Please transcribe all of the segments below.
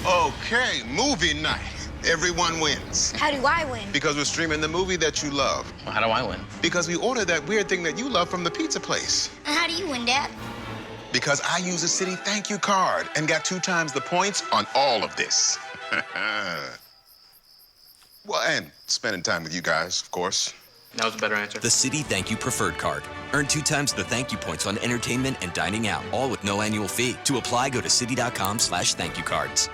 Okay, movie night. Everyone wins. How do I win? Because we're streaming the movie that you love. Well, how do I win? Because we ordered that weird thing that you love from the pizza place. And how do you win, Dad? Because I use a Citi thank you card and got 2 times the points on all of this. Well, and spending time with you guys, of course. That was a better answer. The Citi Thank You Preferred Card. Earn 2 times the thank you points on entertainment and dining out, all with no annual fee. To apply, go to Citi.com/thankyoucards.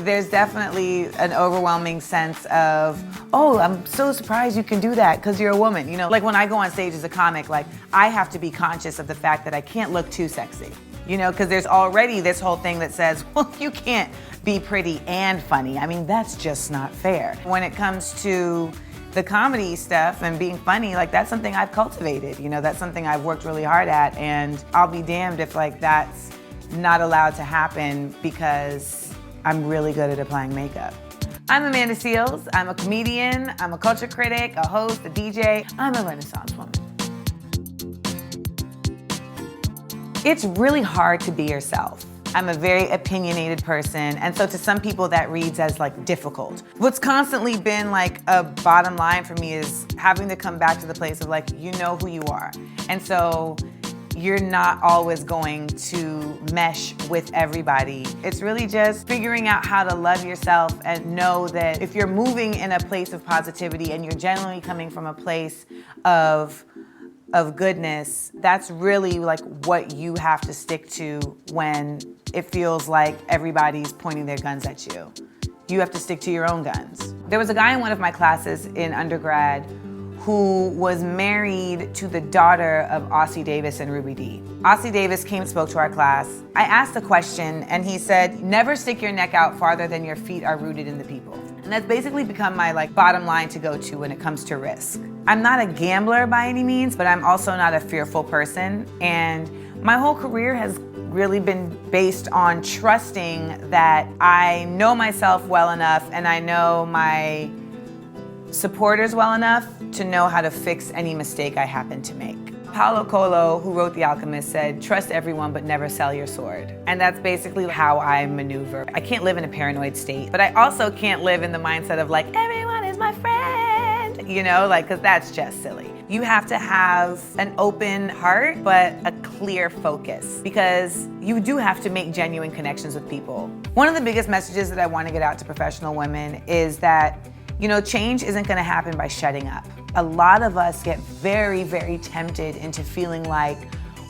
There's definitely an overwhelming sense of, oh, I'm so surprised you can do that because you're a woman. You know, like when I go on stage as a comic, like I have to be conscious of the fact that I can't look too sexy. You know, because there's already this whole thing that says, well, you can't be pretty and funny. I mean, that's just not fair. When it comes to the comedy stuff and being funny, like that's something I've cultivated. You know, that's something I've worked really hard at, and I'll be damned if like that's not allowed to happen because I'm really good at applying makeup. I'm Amanda Seales. I'm a comedian, I'm a culture critic, a host, a DJ. I'm a Renaissance woman. It's really hard to be yourself. I'm a very opinionated person, and so to some people that reads as like difficult. What's constantly been like a bottom line for me is having to come back to the place of like, you know who you are. And so you're not always going to mesh with everybody. It's really just figuring out how to love yourself and know that if you're moving in a place of positivity and you're generally coming from a place of goodness, that's really like what you have to stick to when it feels like everybody's pointing their guns at you. You have to stick to your own guns. There was a guy in one of my classes in undergrad who was married to the daughter of Ossie Davis and Ruby Dee. Ossie Davis came and spoke to our class. I asked a question and he said, never stick your neck out farther than your feet are rooted in the people. And that's basically become my like bottom line to go to when it comes to risk. I'm not a gambler by any means, but I'm also not a fearful person. And my whole career has really been based on trusting that I know myself well enough and I know my supporters well enough to know how to fix any mistake I happen to make. Paulo Coelho, who wrote The Alchemist, said, trust everyone but never sell your sword. And that's basically how I maneuver. I can't live in a paranoid state, but I also can't live in the mindset of like, everyone is my friend, you know, like, cause that's just silly. You have to have an open heart, but a clear focus, because you do have to make genuine connections with people. One of the biggest messages that I want to get out to professional women is that, you know, change isn't gonna happen by shutting up. A lot of us get very, very tempted into feeling like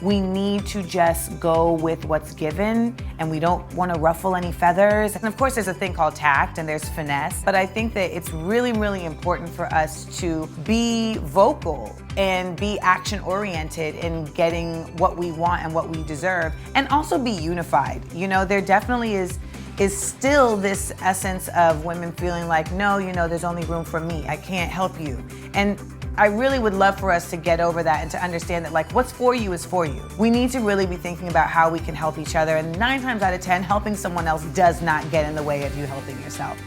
we need to just go with what's given and we don't wanna ruffle any feathers. And of course there's a thing called tact and there's finesse, but I think that it's really, really important for us to be vocal and be action-oriented in getting what we want and what we deserve, and also be unified. You know, there definitely is still this essence of women feeling like, no, you know, there's only room for me, I can't help you. And I really would love for us to get over that and to understand that like what's for you is for you. We need to really be thinking about how we can help each other, and 9 times out of 10, helping someone else does not get in the way of you helping yourself.